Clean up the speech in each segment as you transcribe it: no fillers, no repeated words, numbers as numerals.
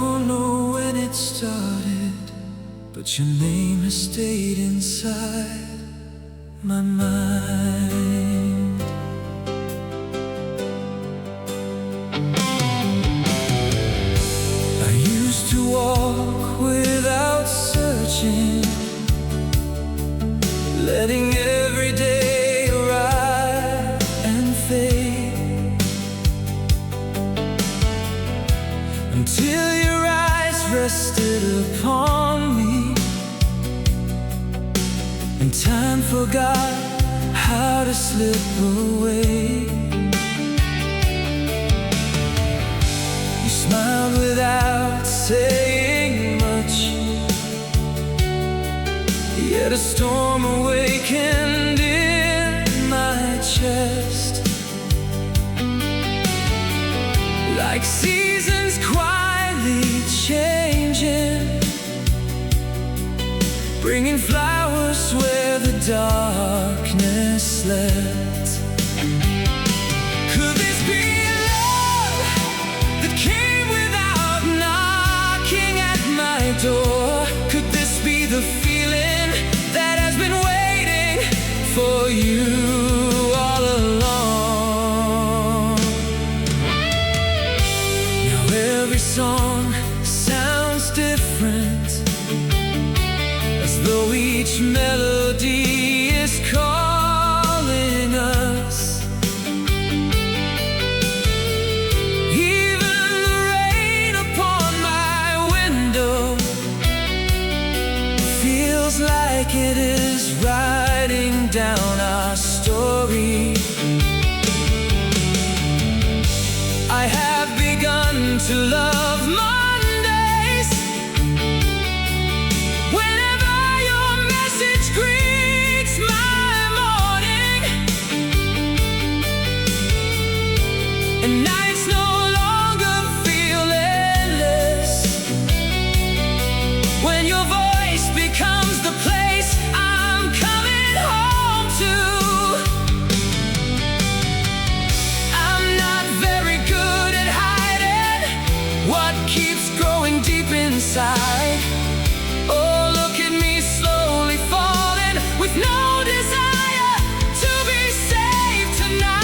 don't know when it started, but your name has stayed inside my mind. I used to walk without searching, letting every day arrive and fade, until your eyes rested upon me, and time forgot how to slip away. You smiled without saying much, yet a storm awakened in my chest, like seasons quietly changing, bringing flowers where the darkness slept. Could this be a love that came without knocking at my door? Could this be the feeling that has been waiting for you all along? Now every song sounds different, as though each melody is calling us. Even the rain upon my window feels like it is writing down our story. I have begun to love Mondays, whenever your message greets my morning, and nights no longer feel endless, when your voice becomes the place I'm coming home to. I'm not very good at hiding what keeps growing deep inside. Oh, look at me slowly falling with no desire to be saved tonight.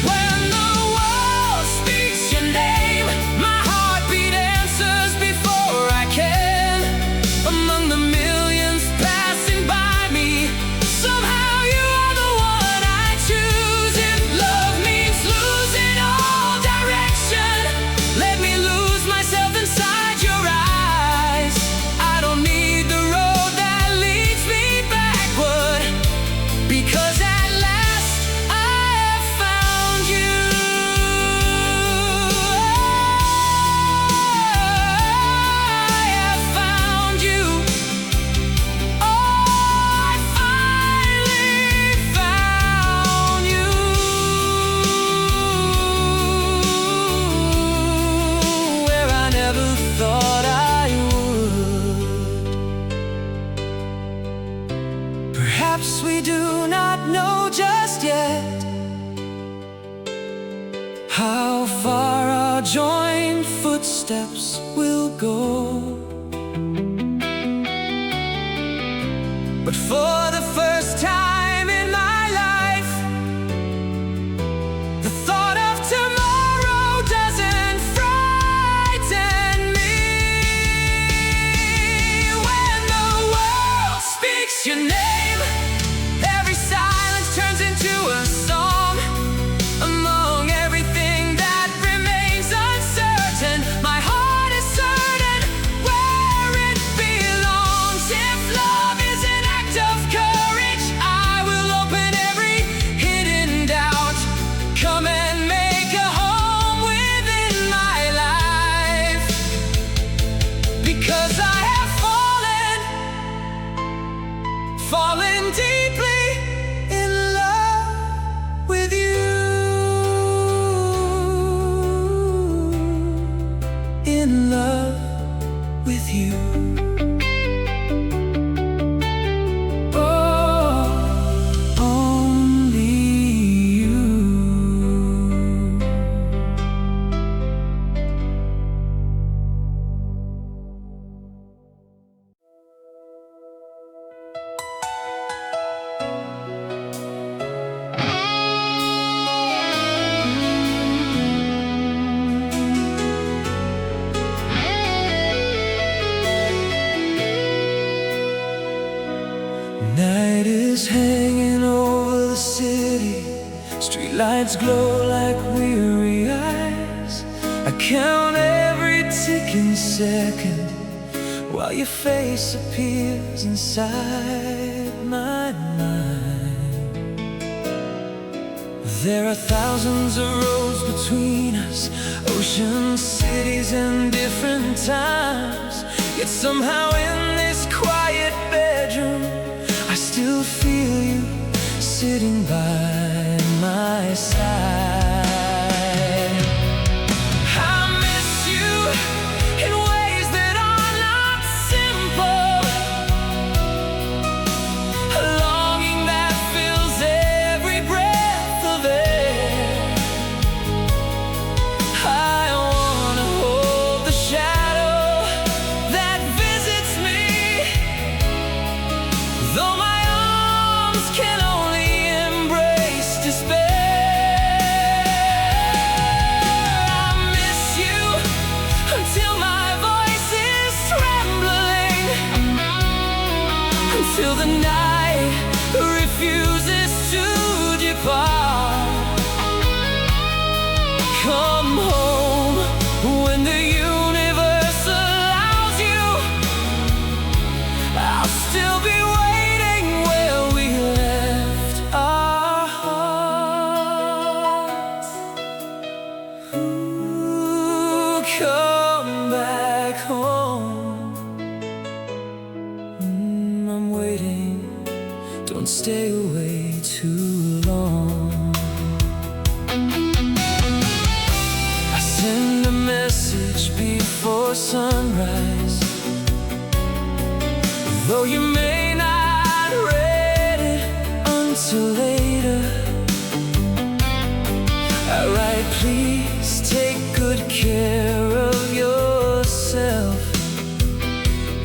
When the world speaks your name, my heartbeat answers before I can. Among the millions passing by me, somehow you are the one I choose. If love means losing all direction, let me lose myself inside your eyes. I don't need the road that leads me backward, because at last I have found you. I have found you. Oh, I finally found you, where I never thought I would. Perhaps we do not know just yet how far our joined footsteps will go, but for the first time in my life, the thought of tomorrow doesn't frighten me. When the world speaks your name, every silence turns into a song. Among everything that remains uncertain, my heart is certain where it belongs. If love is an act of courage, I will open every hidden doubt. Come and make a home within my life, because I have fallen deeply in love with you, in love with you. Oh, only you. is hanging over the city. Streetlights glow like weary eyes. I count every ticking second while your face appears inside my mind. There are thousands of roads between us, oceans, cities, and different times. Yet somehow in this quiet bedroom I still feel you sitting by my side. I miss you in ways that are not simple, a longing that fills every breath of air. I wanna hold the shadow that visits me, though my arms can only embrace despair. I miss you until my voice is trembling, until the night refuses to depart. Come home when the universe allows you. I'll still be waiting where we left our hearts. Ooh, come back home. I'm waiting. Don't stay away too long. I send a message before sunrise, though you may not read it until later. I write, please take good care of yourself,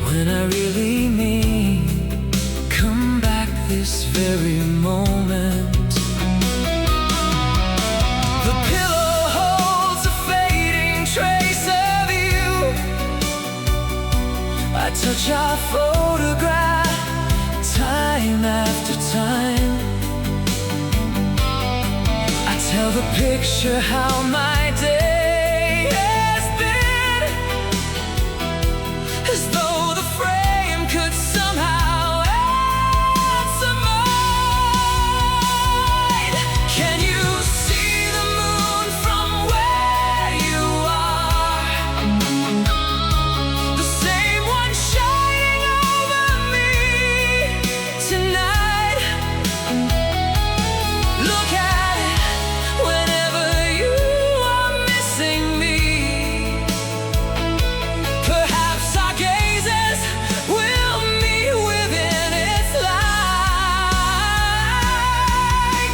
when I really mean come back this very moment. The pillow holds a fading trace of you. I touch our photograph time after time. I tell the picture how my day has been, as though the frame could somehow answer mine. Can you see the moon from where you are? The same one shining over me tonight. Look at it whenever you are missing me. Perhaps our gazes will meet within its light.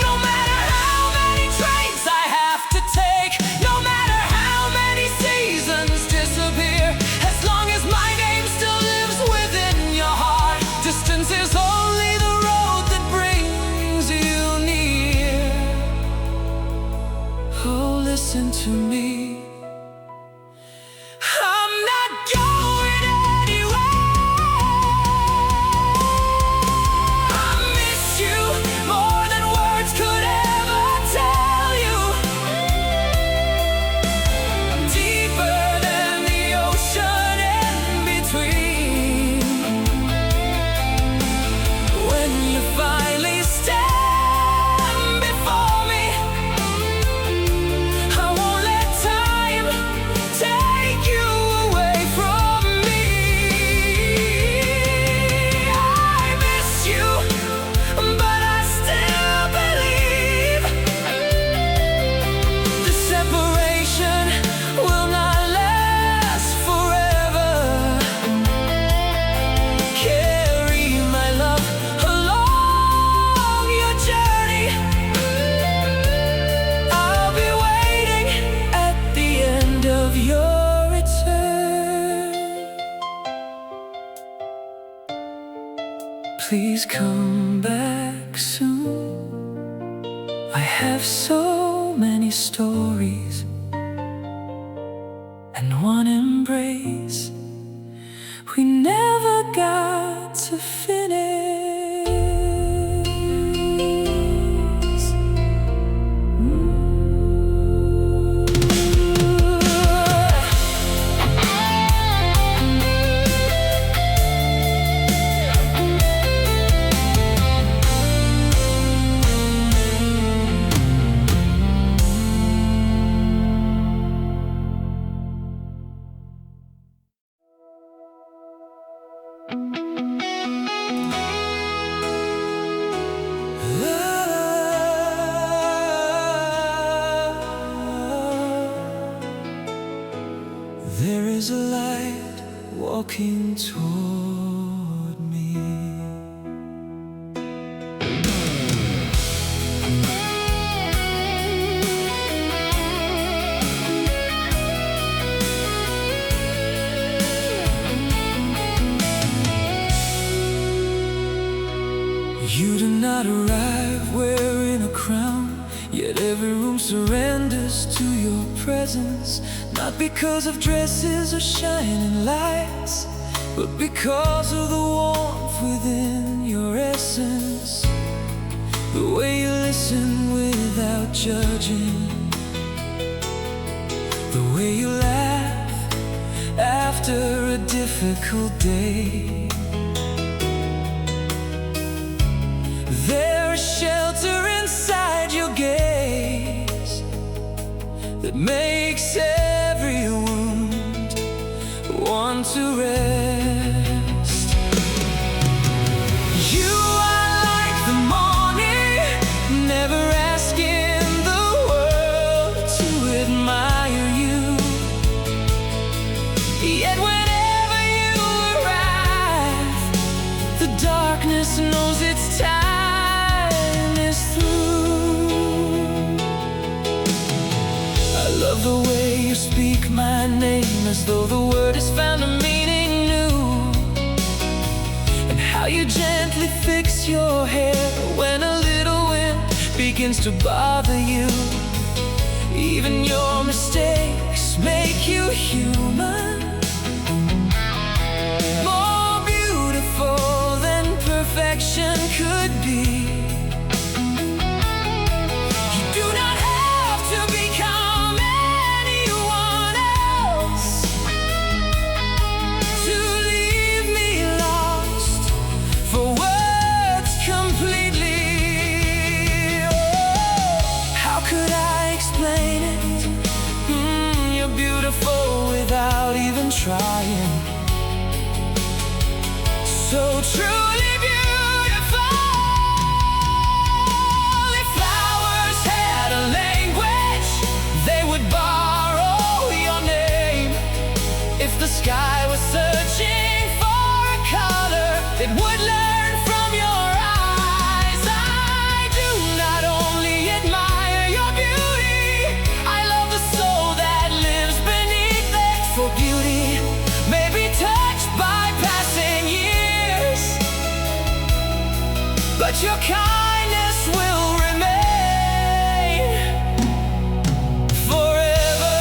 No matter how many trains I have to take, no matter how many seasons disappear, as long as my name still lives within your heart, distance is only the road that brings you near. Oh, listen to me. I'm not going anywhere. I miss you more than words could ever tell you. Deeper than the ocean in between. When you finally stand before me, I won't let time take you away from me. I miss you, but I still believe the separation will not last forever. Carry my love along your journey. I'll be waiting at the end of your return. Please come back soon. I have so many stories and one embrace we never got to finish. There is a light walking toward me. You do not arrive wearing a crown, yet every room surrenders to your presence. Not because of dresses or shining lights, but because of the warmth within your essence. The way you listen without judging, the way you laugh after a difficult day. There is shelter inside your gaze that makes every wound want to rest. You are like the morning, never asking the world to admire you. Yet whenever you arrive, the darkness knows it's time. Love the way you speak my name as though the word has found a meaning new, and how you gently fix your hair when a little wind begins to bother you. Even your mistakes make you human, more beautiful than perfection could be. You do not have to become anyone else to leave me lost for words completely. Oh, how could I explain it? You're beautiful without even trying. So truly beautiful. If flowers had a language, they would borrow your name. If the sky was searching for a color, it would learn from your eyes. I do not only admire your beauty, I love the soul that lives beneath it. For beauty may be touched by passing years, but your kindness will remain forever.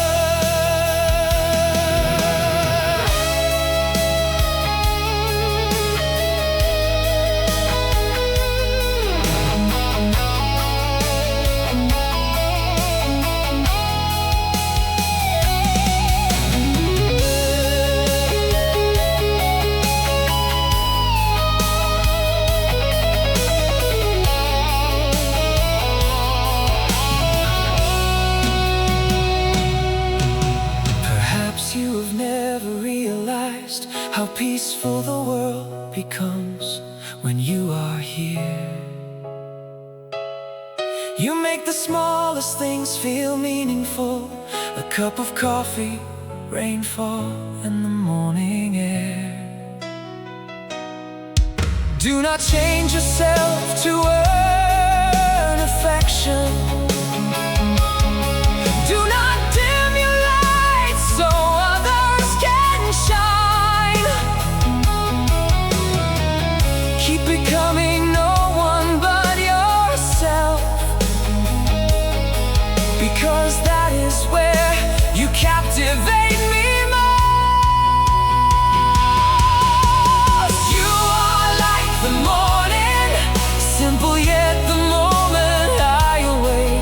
Perhaps you have never realized how peaceful the world becomes when you are here. You make the smallest things feel meaningful. A cup of coffee, rainfall, and the morning air. Do not change yourself to earn affection. Do not dim your light so others can shine. Keep becoming no one but yourself, because that is where you captivate me most. You are like the morning, simple yet the moment I awake.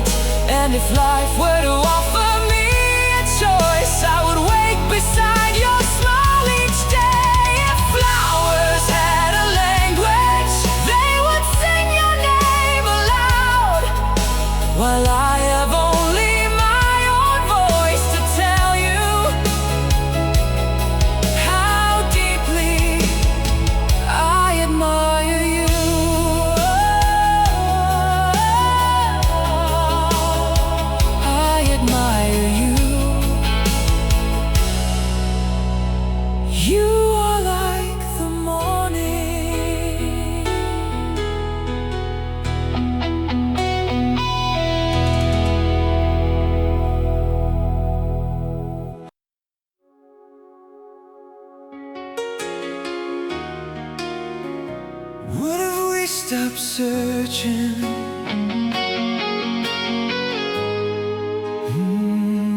stop searching,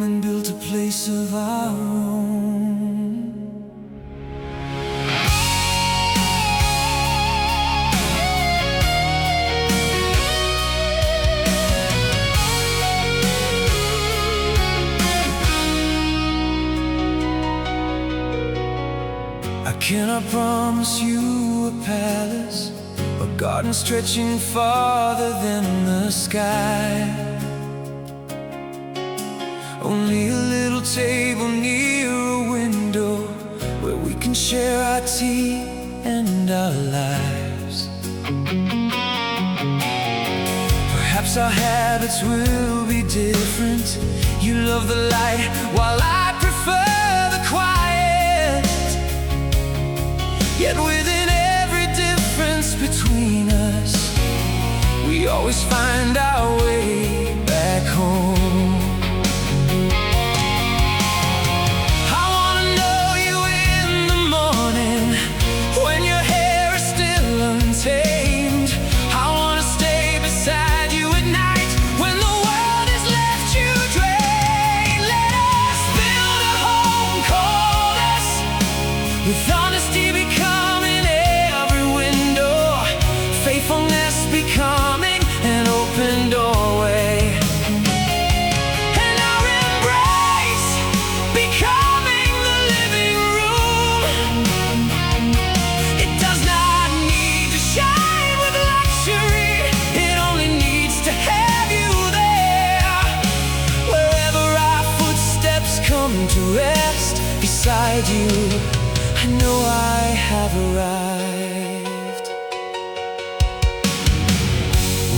and built a place of our own. I cannot promise you a palace, a garden stretching farther than the sky. Only a little table near a window where we can share our tea and our lives. Perhaps our habits will be different. You love the light while I prefer the quiet. Yet within every difference between us, we always find our way back home. I wanna know you in the morning when your hair is still untamed. I wanna stay beside you at night when the world has left you drained. Let us build a home, call us with honesty becoming every window, faithfulness becoming an open doorway, and our embrace becoming the living room. It does not need to shine with luxury, it only needs to have you there. Wherever our footsteps come to rest beside you, I know I have arrived.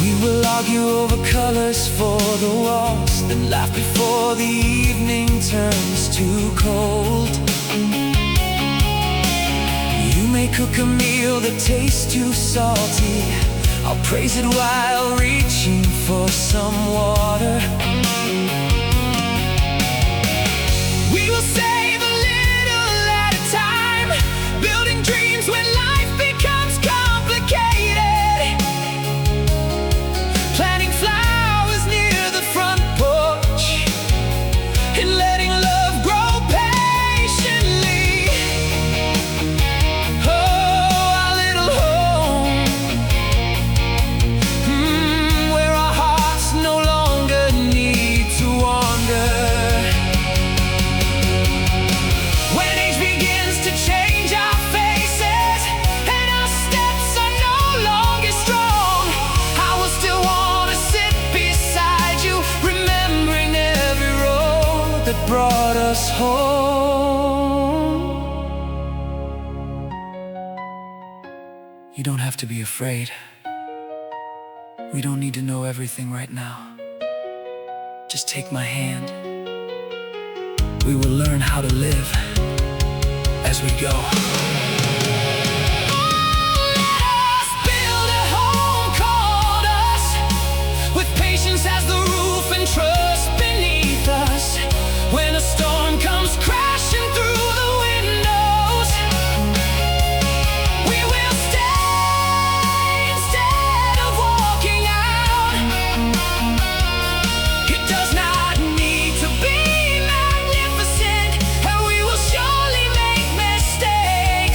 We will argue over colors for the walls, then laugh before the evening turns too cold. You may cook a meal that tastes too salty, I'll praise it while reaching for some water. We will save a little at a time, building dreams when life becomes complicated, planting flowers near the front porch, and letting love grow patiently. Oh, our little home, where our hearts no longer need to wander. When age begins to change our faces and our steps are no longer strong, I will still want to sit beside you, remembering every road that brought us home. You don't have to be afraid. We don't need to know everything right now. Just take my hand. We will learn how to live as we go. Let us build a home called us, with patience as the roof and trust beneath us. When a storm comes crashing through the windows, we will stay instead of walking out. It does not need to be magnificent, and we will surely make mistakes.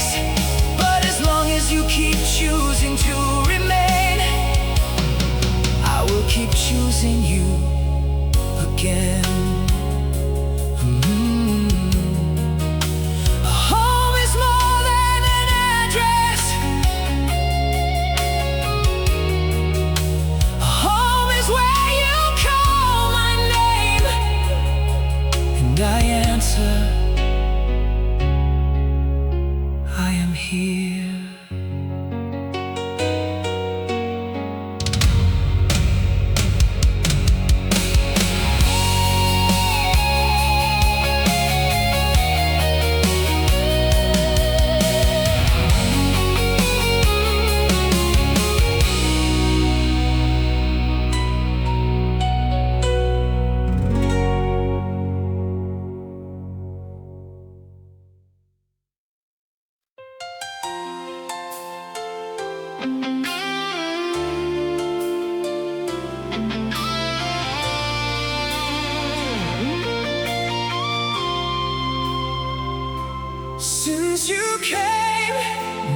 Since you came,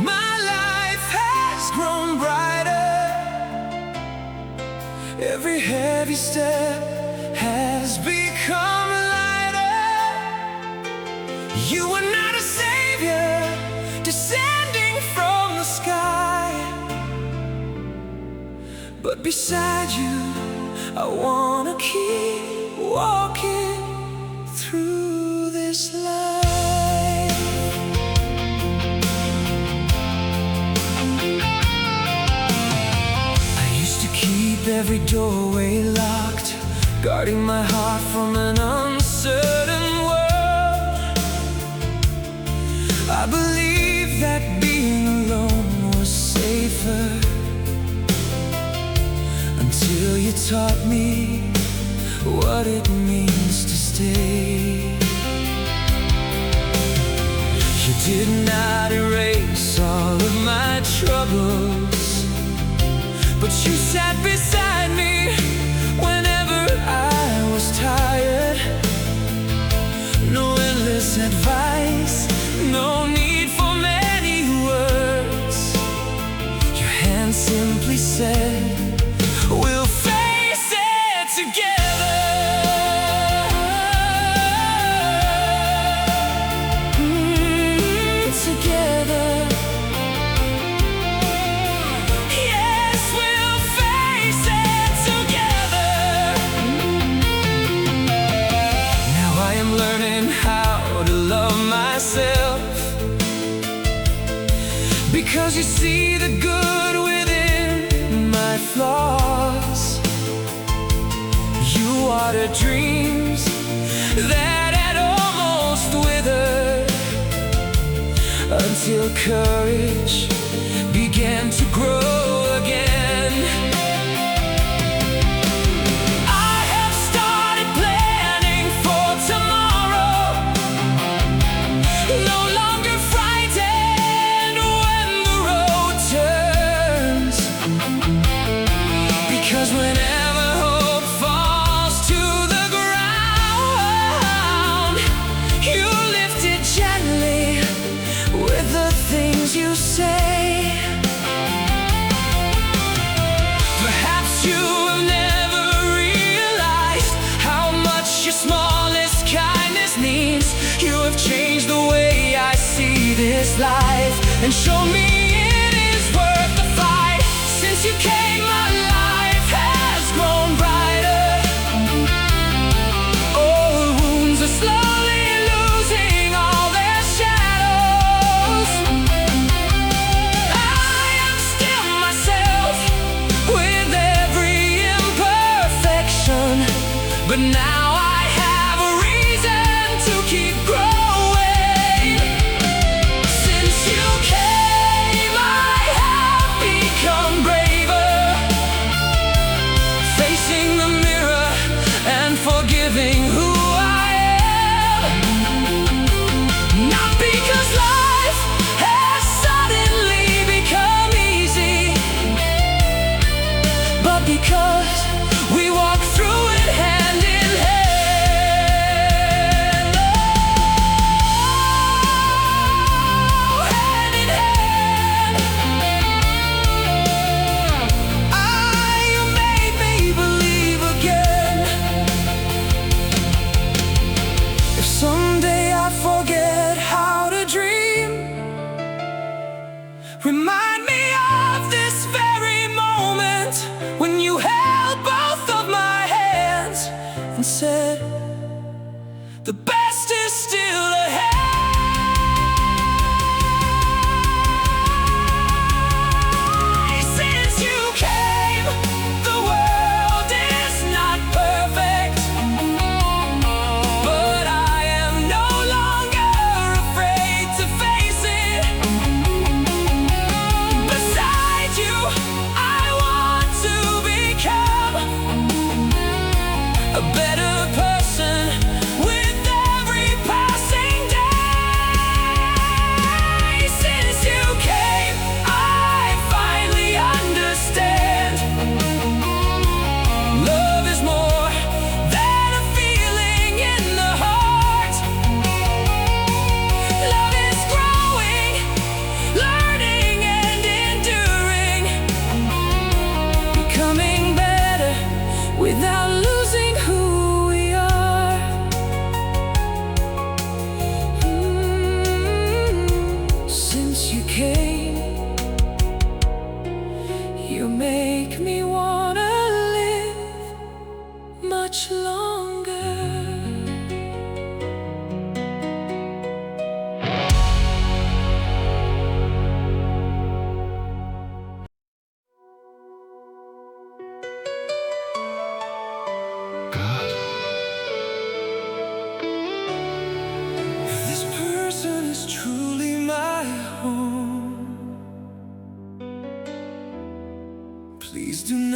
my life has grown brighter. Every heavy step has become lighter. You are not a savior descending from the sky, but beside you I wanna keep walking through this life. I used to keep every doorway locked, guarding my heart from an uncertain world. I believed that being alone was safer, until you taught me what it means to stay. You did not erase all of my troubles, but you sat beside me whenever I was tired. No endless advice, no need for many words. Your hand simply said, we'll face it together. Together. Yes, we'll face it together. Now I am learning how to love myself, because you see the good within my flaws. You water dreams that had almost withered, until courage began to grow again. I have started planning for tomorrow, no longer frightened when the road turns, because whenever hope falls to the ground, you lift it gently with the things you say. Perhaps you have never realized how much your smallest kindness means. You have changed the way I see this life, and shown me it is worth the fight. Since you came, my life has grown brighter. Oh, the wounds are slowly losing all their shadows. I am still myself with every imperfection, but now I have a reason to keep growing. Since you came, I have become braver.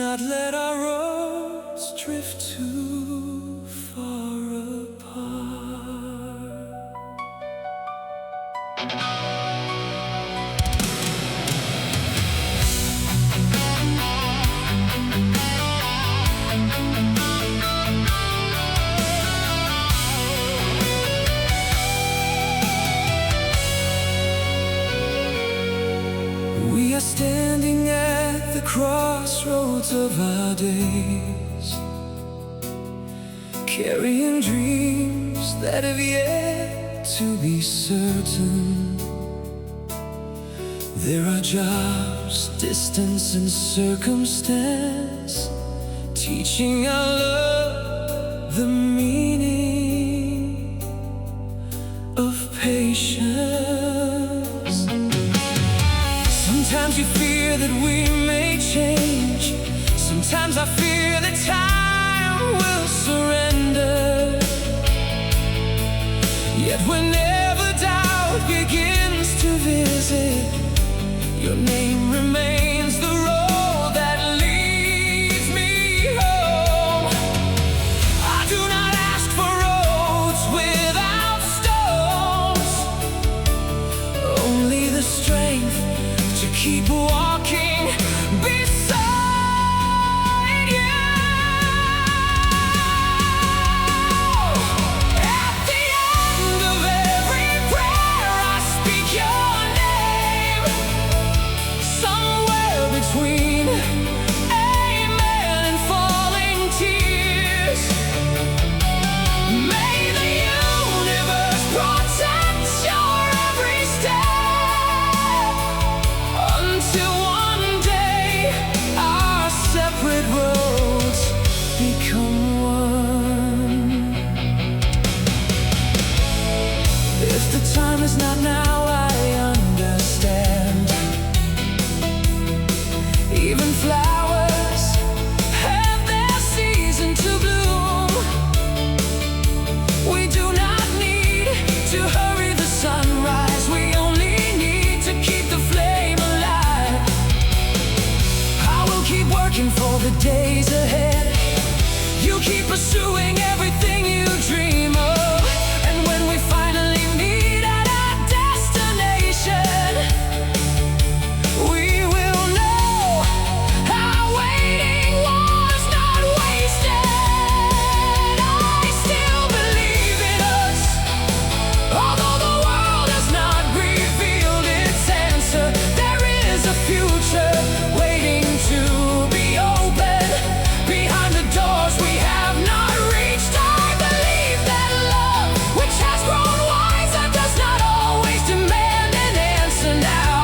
not let our roads drift too far apart. We are standing at the crossroads of our days, carrying dreams that have yet to be certain. There are jobs, distance, and circumstance teaching our love the meaning of patience. Sometimes you fear that we may change. Sometimes I fear that time will surrender. Yet whenever doubt begins to visit, your name remains the road that leads me home. I do not ask for roads without stones, only the strength to keep walking beside you. At the end of every prayer, I speak your name. Somewhere between amen and falling tears, may the universe protect your every step, until one day our separate roads become one. If the time is not now, I understand. Even flowers have their season to bloom. We do not need to hurry the sunrise. We only need to keep the flame alive. I will keep working for the days ahead. You keep pursuing everything you dream of. And when we finally meet at our destination, we will know our waiting was not wasted. I still believe in us, although the world has not revealed its answer. There is a future waiting to be open behind the doors we have not reached. I believe that love, which has grown wiser, does not always demand an answer now.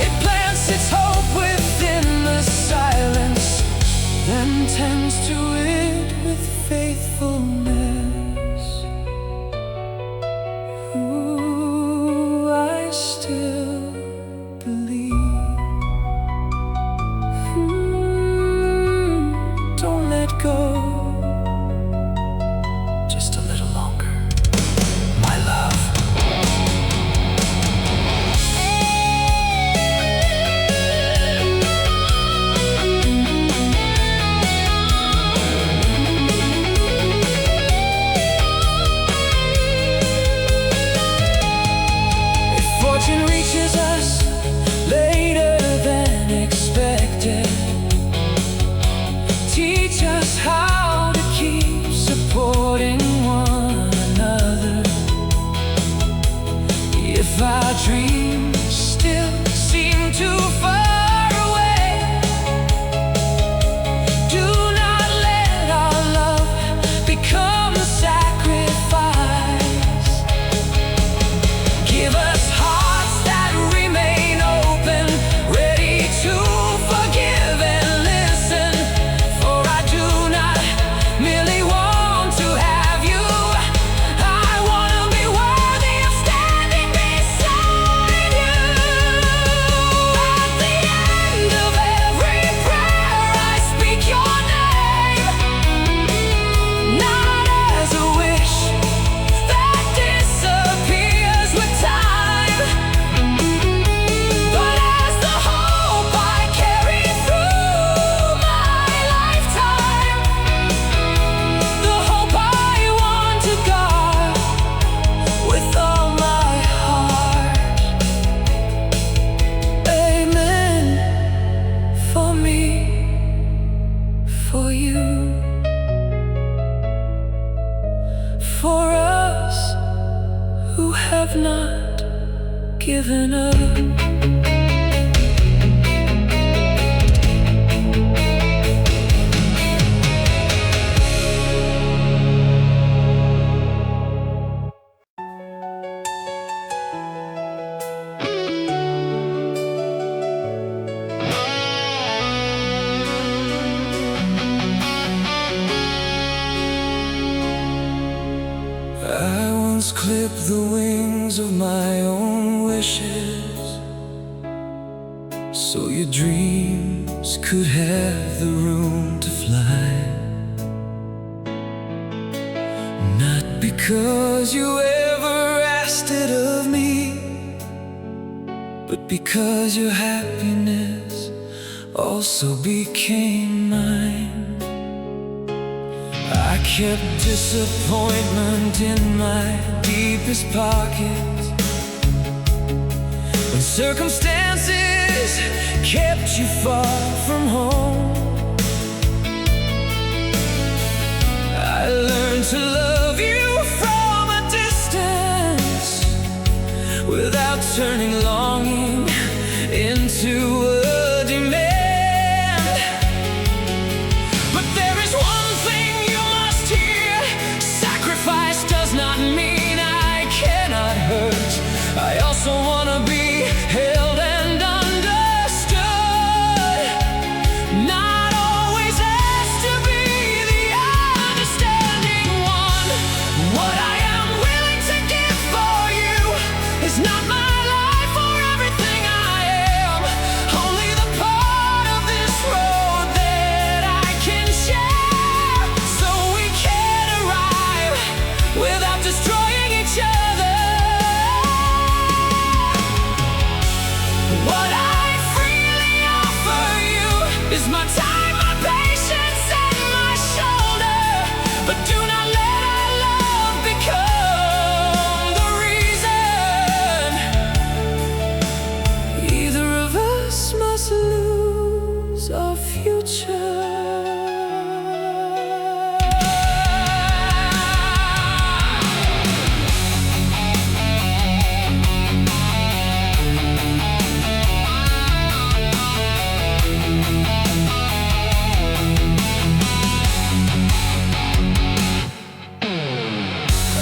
It plants its hope within the silence, then tends to it with faithfulness. Ooh, I still believe. Don't let go. Just a little longer, my love. If fortune reaches us later than expected, teach us how to keep supporting one another. If our dreams still seem too far away, do not let our love become a sacrifice. Give us hearts that remain open, ready to forgive and listen. For I do not merely want to have you, I want to be worthy of standing beside you. At the given up. I once clipped the wings of my own wishes, so your dreams could have the room to fly. Not because you ever asked it of me, but because your happiness also became mine. I kept disappointment in my deepest pockets when circumstances kept you far from home. I learned to love you from a distance without turning longing into a demand. But there is one thing you must hear: sacrifice does not mean I cannot hurt. I also want to be held and understood, not always asked to be the understanding one. What I am willing to give for you is not my life or everything I am, only the part of this road that I can share, so we can arrive without destroying each other. What I freely offer you is my time, my patience, and my shoulder. But do not let our love become the reason either of us must lose our future.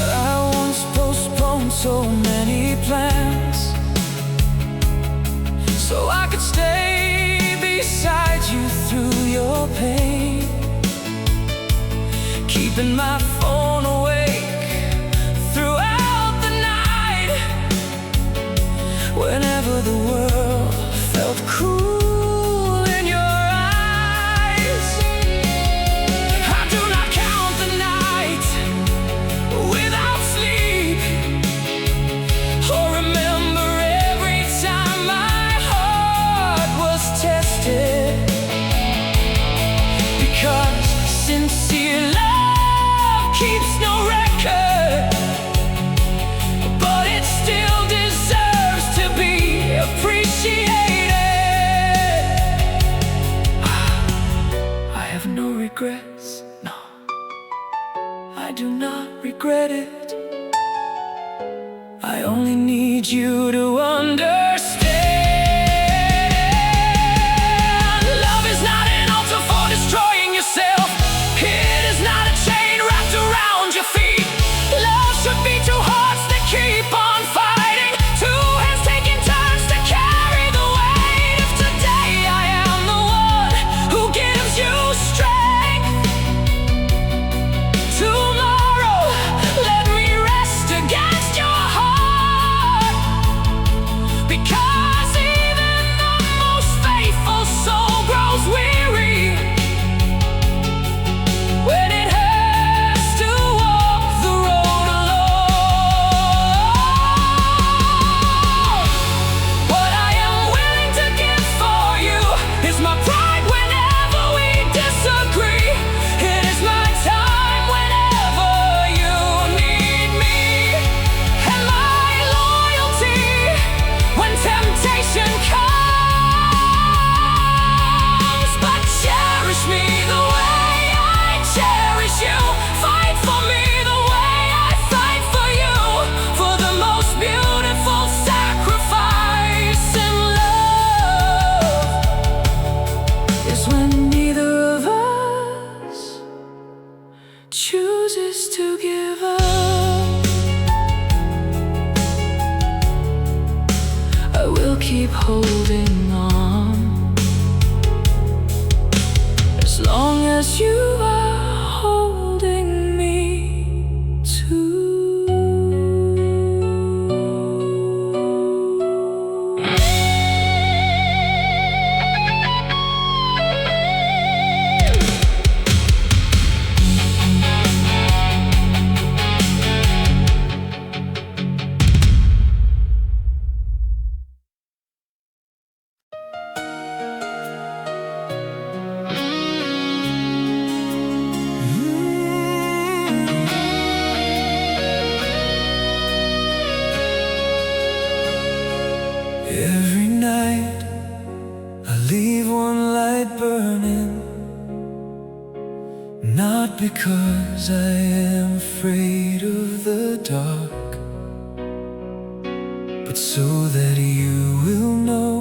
I once postponed so many plans so I could stay beside you through your pain, keeping my phone awake throughout the night. Whenever the world felt cruel in your eyes, I do not count the night without sleep, or remember every time my heart was tested, because sincere love keeps no record, but it still deserves to be appreciated. I have no regrets, no, I do not regret it. I only need you to understand. Love is not an altar for destroying yourself. It is not a chain wrapped around your feet. Love should be two hearts that keep on fighting, two hands taking turns to carry the weight. If today I am the one who gives you strength, tomorrow let me rest against your heart. keep holding on, as long as you are holding me too. Every night I leave one light burning, not because I am afraid of the dark, but so that you will know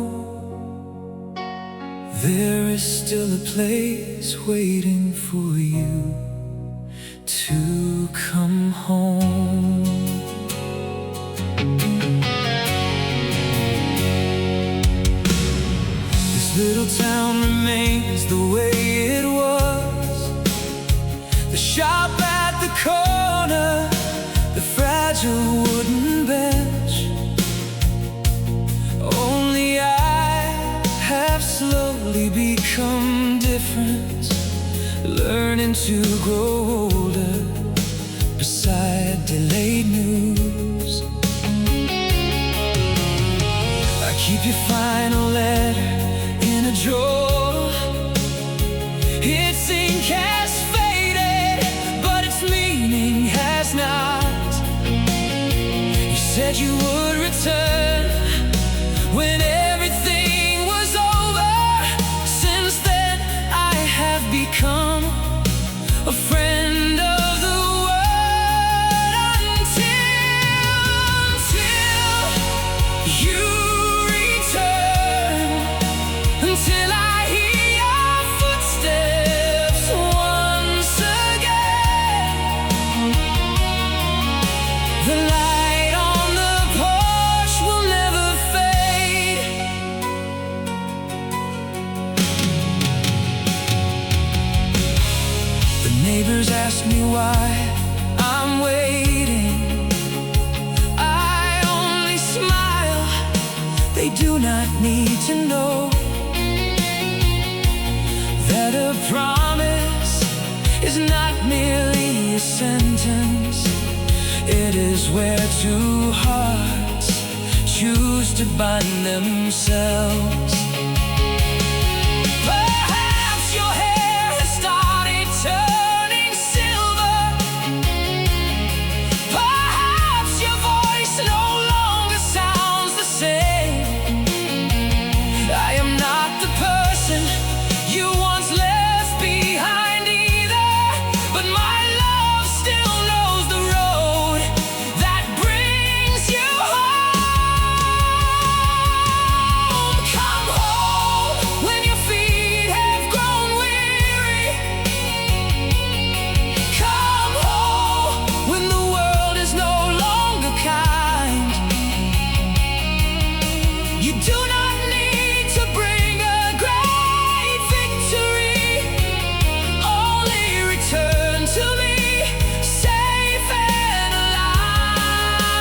there is still a place waiting for you to come home. Little town remains the way it was. The shop at the corner, the fragile wooden bench. Only I have slowly become different, learning to grow older beside delayed news. I keep your final letter in a drawer. Its ink has faded, but its meaning has not. You said you would return when everything was over. Since then I have become a friend of the word, until you return. Until I hear your footsteps once again. The light on the porch will never fade. The neighbors ask me why I'm waiting. I only smile, they do not need to know that a promise is not merely a sentence. It is where two hearts choose to bind themselves. Perhaps your hair has started turning silver. Perhaps your voice no longer sounds the same. I am not the person you once left behind either, but my love still knows the road that brings you home. Come home when your feet have grown weary. Come home when the world is no longer kind. You do not need to bring a great victory. Only return to me, safe and alive.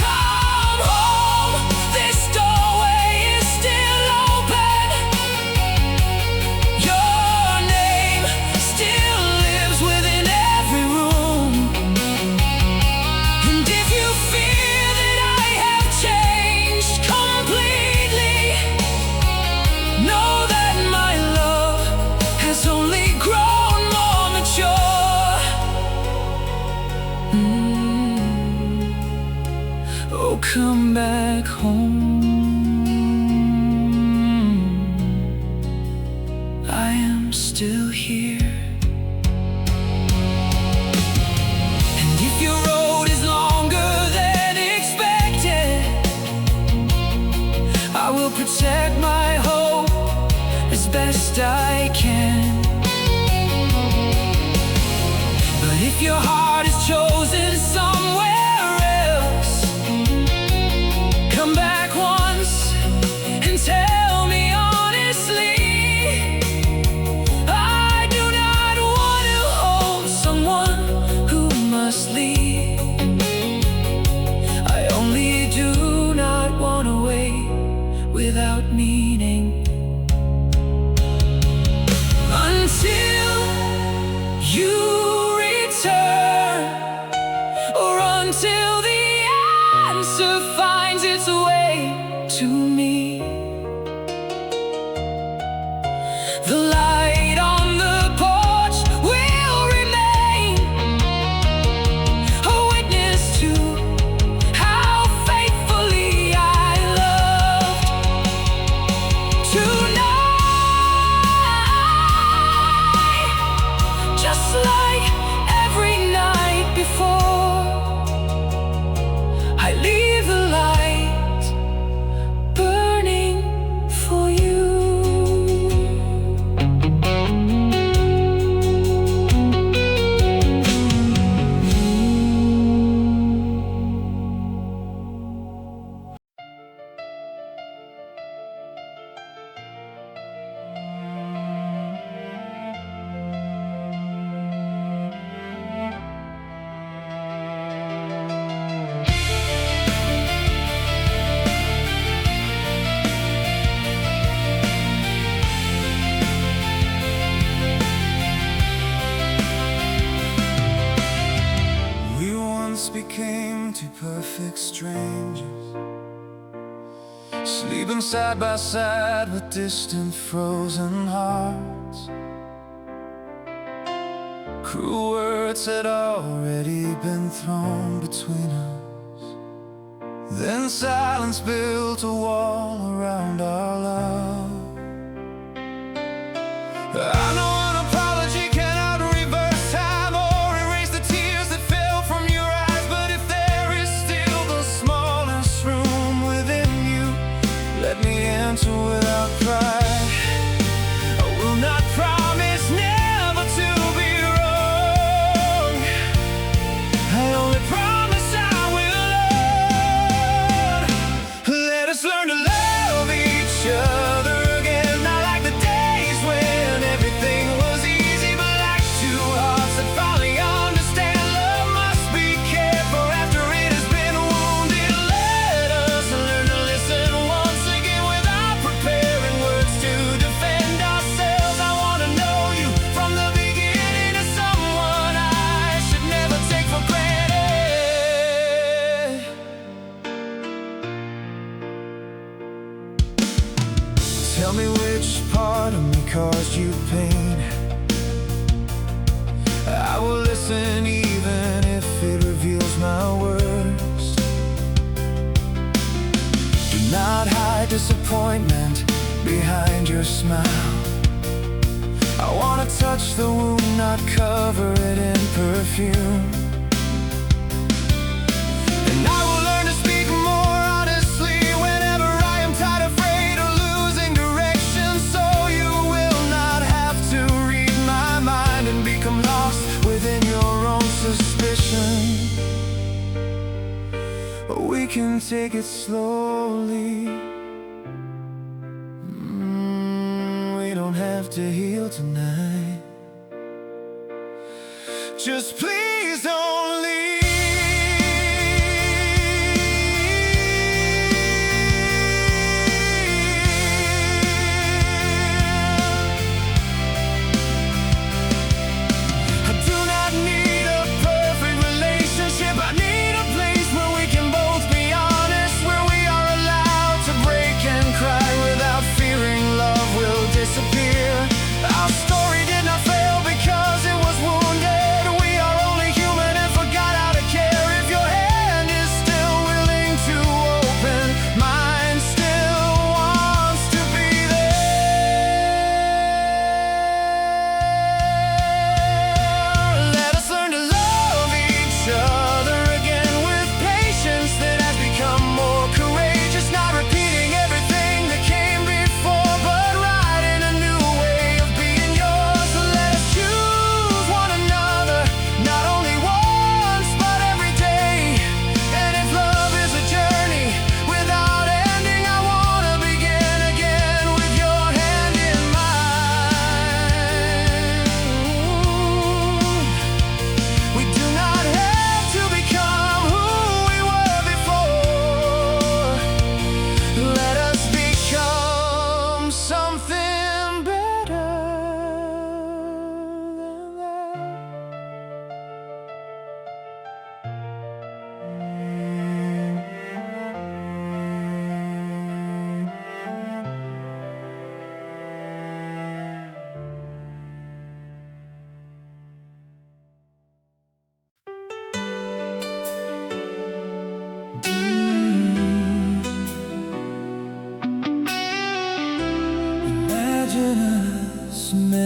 Come home, this doorway is still open. Your name still lives within every room. And if you fear that I have changed completely, know that my love has only grown more mature. Oh, come back home. I am still here. And if your road is longer than expected, I will protect my hope as best I can. But if your heart is chosen somewhere else, come back one finds its way to me. The light on the porch will remain a witness to how faithfully I loved tonight. Just like every night before, I leave the light burning for you. We once became two perfect strangers, sleeping side by side with distant frozen hearts. Cruel words had already been thrown between us. Then silence built a wall around our love. I know an apology cannot reverse time or erase the tears that fell from your eyes, but if there is still the smallest room within you, let me enter without pride. I will not promise never to be wrong. I only promise I will learn. Let us learn to love each other again, not like the days when everything was easy, but like two hearts that finally understand love must be cared for after it has been wounded. Let us learn to listen once again without preparing words to defend ourselves. I want to know you from the beginning as someone I should never take for granted. Tell me which part of me caused you pain. I will listen even if it reveals my worst. Do not hide disappointment behind your smile. I want to touch the wound, not cover it in perfume. And I will learn to speak more honestly whenever I am tired, afraid, or losing direction, so you will not have to read my mind and become lost within your own suspicion. But we can take it slowly. We don't have to heal tonight. Just please don't leave. I do not need a perfect relationship. I need a place where we can both be honest, where we are allowed to break and cry without fearing love will disappear. Our story did not fail because it was wounded. We are only human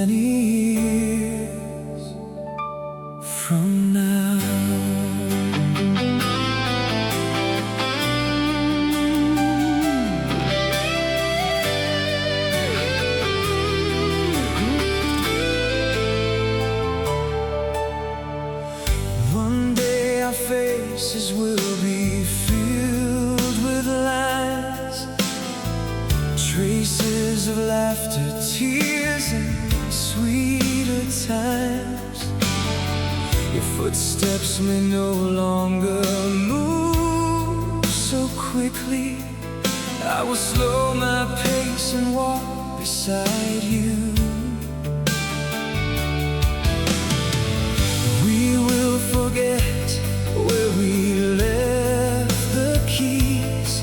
many years from now. One day our faces will be filled with lines, traces of laughter, tears, and sweeter times. Your footsteps may no longer move so quickly. I will slow my pace and walk beside you. Forget where we left the keys,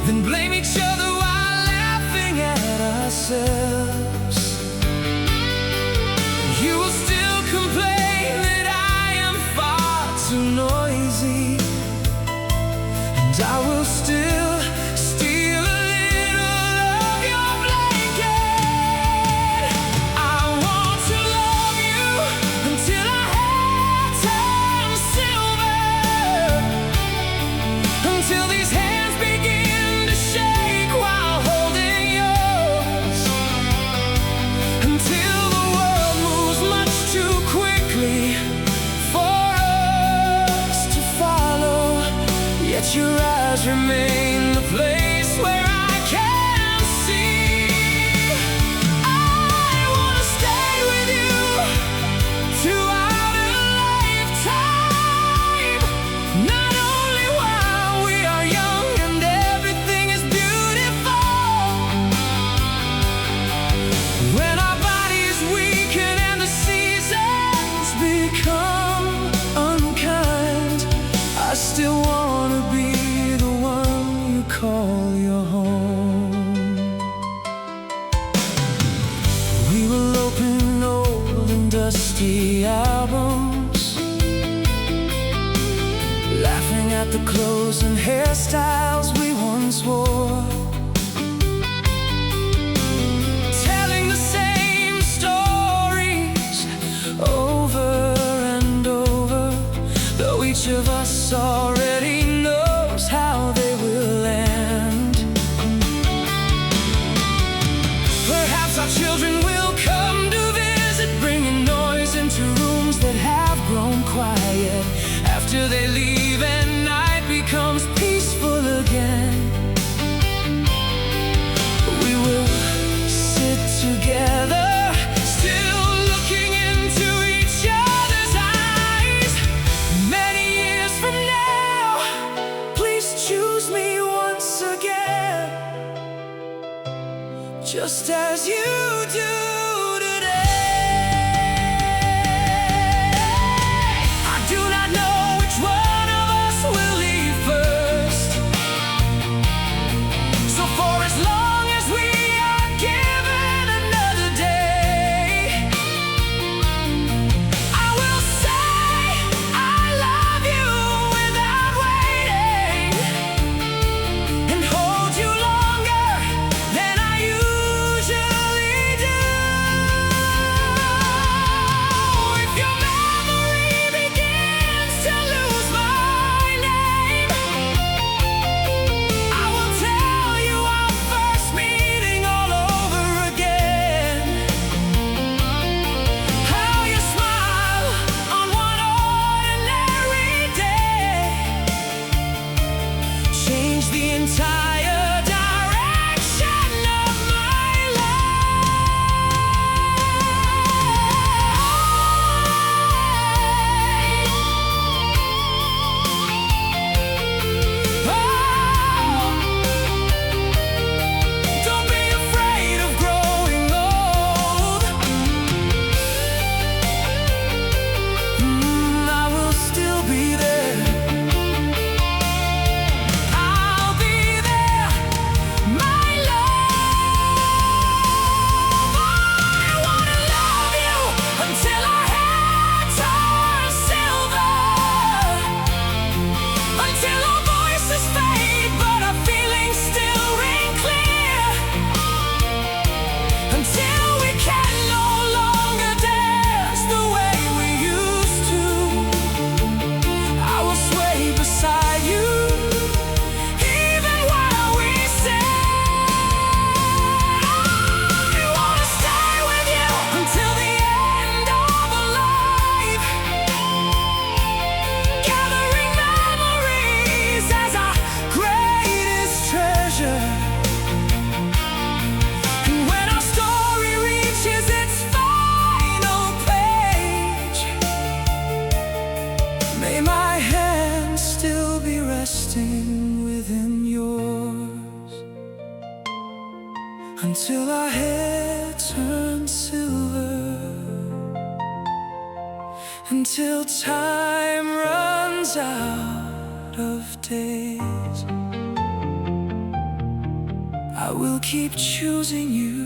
then blame each other while laughing at ourselves. You will still complain that I am far too noisy, and I will still steal a little of your blanket. I want to love you until I until these hands begin to shake while holding yours, until the world moves much too quickly for us to follow, yet your eyes remain the place where I can see. I want to stay with you throughout a lifetime, not only while we are young and everything is beautiful. When our bodies weaken and the seasons become unkind, I still want to be the one you call your home. We will open old and dusty albums, laughing at the clothes and hairstyles we once wore, telling the same stories over and over, though each of us already knows how they will end. Perhaps our children will come to visit, bringing noise into rooms that have grown quiet. After they leave and night becomes peaceful again, we will sit together, still looking into each other's eyes. Many years from now, please choose me once again, just as you do. I'll be there within yours, until our hair turns silver, until time runs out of days. I will keep choosing you